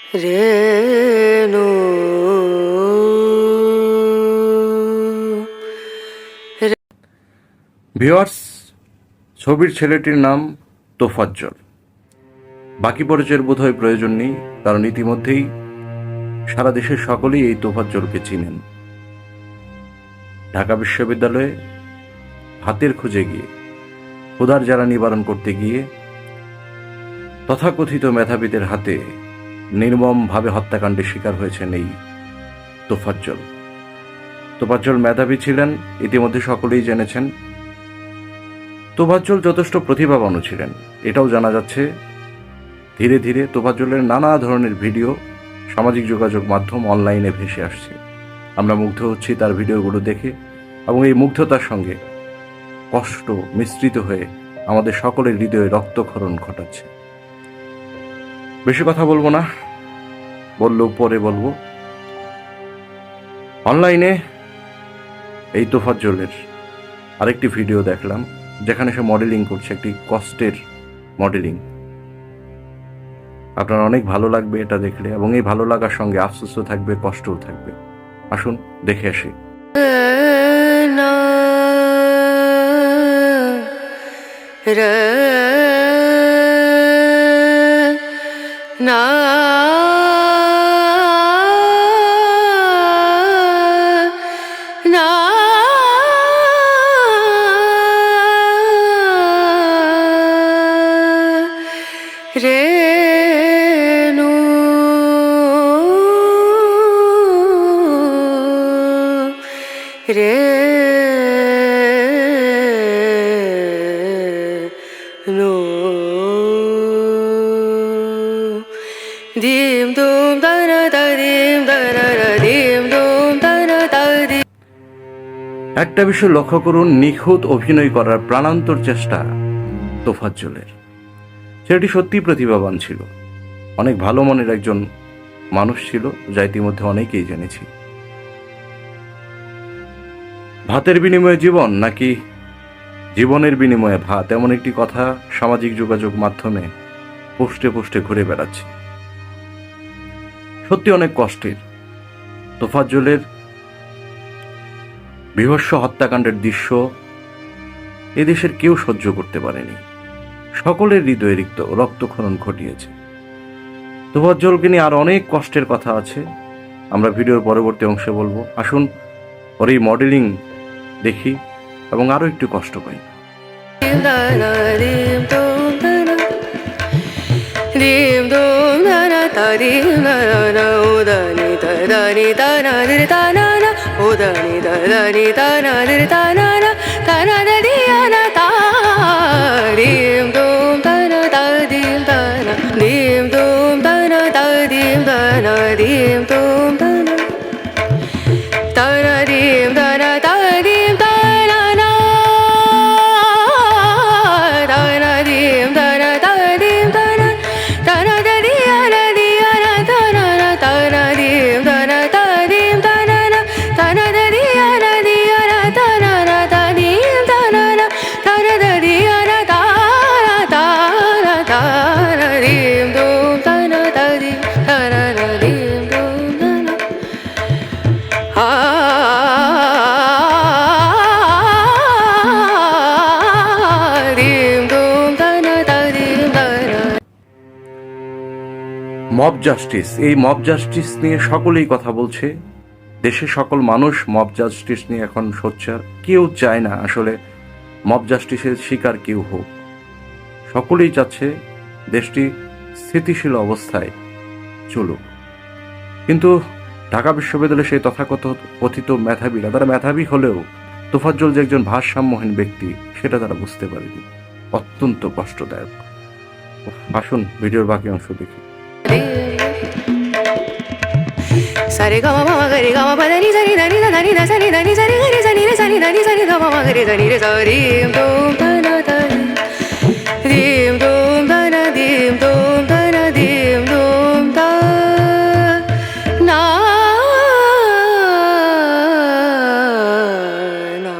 রেণু viewers, ছবির ছেলেটির নাম তোফাজ্জল। বাকি পরিচয়ের বোধহয় প্রয়োজন নেই, কারণ ইতিমধ্যেই সারা দেশের সকলেই এই তোফাজ্জলকে চিনেন। ঢাকা বিশ্ববিদ্যালয়ে হাতের খুঁজে গিয়ে, ক্ষুধার জ্বালা নিবারণ করতে গিয়ে তথাকথিত মেধাবীদের হাতে নির্মমভাবে হত্যাকাণ্ডের শিকার হয়েছেন এই তোফাজ্জল। তোফাজ্জল মেধাবী ছিলেন, ইতিমধ্যে সকলেই জেনেছেন। তোফাজ্জল যথেষ্ট প্রতিভাবানও ছিলেন, এটাও জানা যাচ্ছে। ধীরে ধীরে তোফাজ্জলের নানা ধরনের ভিডিও সামাজিক যোগাযোগ মাধ্যম অনলাইনে ভেসে আসছে। আমরা মুগ্ধ হচ্ছি তার ভিডিওগুলো দেখে, এবং এই মুগ্ধতার সঙ্গে কষ্ট মিশ্রিত হয়ে আমাদের সকলের হৃদয়ে রক্তক্ষরণ ঘটাচ্ছে। বেশি কথা বলবো না, বললেও পরে বলবো। অনলাইনে এই তোফাজ্জলের আরেকটি ভিডিও দেখলাম, যেখানে সে মডেলিং করছে, একটি কষ্টের মডেলিং। আপনার অনেক ভালো লাগবে এটা দেখলে, এবং এই ভালো লাগার সঙ্গে আফসোসও থাকবে, কষ্টও থাকবে। আসুন দেখে আসি। না না রেণু রেণু দিম দুম দানা দিম দানা দিম দুম দানা দিম। একটা বিষয় লক্ষ্য করুন, নিখুঁত অভিনয় করার প্রাণান্তর চেষ্টা তোফাজ্জলের। ছেলেটি সত্যি প্রতিভাবান ছিল, অনেক ভালো মনের একজন মানুষ ছিল, যা ইতিমধ্যে অনেকেই জেনেছি। ভাতের বিনিময়ে জীবন, নাকি জীবনের বিনিময়ে ভাত, এমন একটি কথা সামাজিক যোগাযোগ মাধ্যমে পোস্টে পোস্টে ঘুরে বেড়াচ্ছে। সত্যি অনেক কষ্টের। তোফাজ্জলের বীভৎস হত্যাকাণ্ডের দৃশ্য এদেশের কেউ সহ্য করতে পারেনি। সকলের হৃদয়ে রক্তক্ষরণ ঘটিয়েছে। তোফাজ্জলকে নিয়ে আর অনেক কষ্টের কথা আছে, আমরা ভিডিওর পরবর্তী অংশে বলবো। আসুন ওর এই মডেলিং দেখি এবং আরো একটু কষ্ট পাই। দিম দুম দানা দিম দানা উদানি দানি দানা দির দানা উদানি দানি দানা দির দানা দানা দিয়ানা তা দিম দুম দানা দিম দানা দিম দুম দানা দিম দানা দিম দুম দানা দানা দিম দানা দিম দানা না দানা দিম দানা দিম দানা দানা দিয়ানা দিয়ানা দানা দানা দিম দানা দিম দানা দানা দিয়ানা দিয়ানা দানা দিম দানা দানা দিয়ানা দানা দানা দানা দিম দুম দানা দিম দানা দিম দুম দানা মব জাস্টিস, এই মব জাস্টিস নিয়ে সকলেই কথা বলছে। দেশের সকল মানুষ মব জাস্টিস নিয়ে এখন সোচ্চার। কেউ চায় না আসলে মব জাস্টিসের শিকার কেউ হোক। সকলেই চাচ্ছে দেশটি স্থিতিশীল অবস্থায় চলুক। কিন্তু ঢাকা বিশ্ববিদ্যালয়ের সেই কথিত মেধাবীরা, তারা মেধাবী হলেও তোফাজ্জল যে একজন ভারসাম্যহীন ব্যক্তি সেটা তারা বুঝতে পারেনি। অত্যন্ত কষ্টদায়ক। আসুন ভিডিওর বাকি অংশ দেখি। সারে গামা মামা গরে গামা পাদানি জানি দানি দানি দা জানি দানি জানি গরে জানি রে জানি দানি জানি গা মামা গরে জানি রে সারি দুম দানা দিম দুম দানা দিম দুম দানা দিম দুম দা না না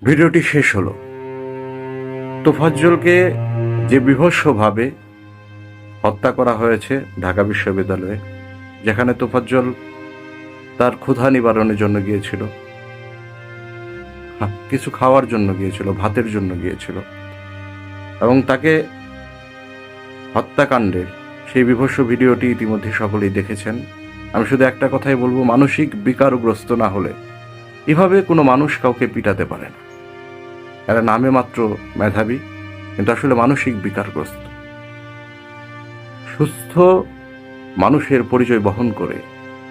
ভিডিওটি শেষ হলো। তোফাজ্জলকে যে বীভৎসভাবে হত্যা করা হয়েছে ঢাকা বিশ্ববিদ্যালয়ে, যেখানে তোফাজ্জল তার ক্ষুধা নিবারণের জন্য গিয়েছিল, কিছু খাওয়ার জন্য গিয়েছিল, ভাতের জন্য গিয়েছিল, এবং তাকে হত্যাকাণ্ডের সেই বীভৎস ভিডিওটি ইতিমধ্যে সকলেই দেখেছেন। আমি শুধু একটা কথাই বলবো, মানসিক বিকারগ্রস্ত না হলে এভাবে কোনো মানুষ কাউকে পিটাতে পারে না। এরা নামে মাত্র মেধাবী, কিন্তু আসলে মানসিক বিকারগ্রস্ত। সুস্থ মানুষের পরিচয় বহন করে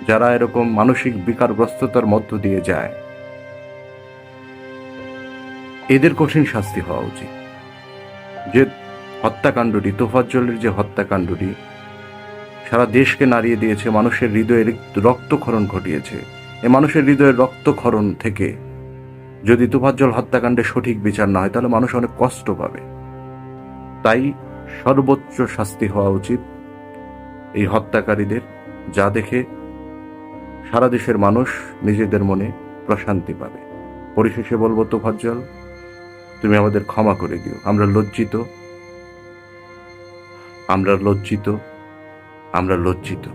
যারা এরকম মানসিক বিকারগ্রস্ততার মধ্য দিয়ে যায়, এদের কঠিন শাস্তি হওয়া উচিত। যে হত্যাকাণ্ডটি, তোফাজ্জলের যে হত্যাকাণ্ডটি সারা দেশকে নাড়িয়ে দিয়েছে, মানুষের হৃদয়ে রক্তক্ষরণ ঘটিয়েছে, এই মানুষের হৃদয়ের রক্তক্ষরণ থেকে যদি তোফাজ্জল হত্যাকাণ্ডের সঠিক বিচার না হয়, তাহলে মানুষ অনেক কষ্ট পাবে। তাই সর্বোচ্চ শাস্তি হওয়া উচিত এই হত্যাকারীদের, যা দেখে সারা দেশের মানুষ নিজেদের মনে প্রশান্তি পাবে। পরিশেষে বলবো, তোফাজ্জল, তুমি আমাদের ক্ষমা করে দিও। আমরা লজ্জিত, আমরা লজ্জিত, আমরা লজ্জিত।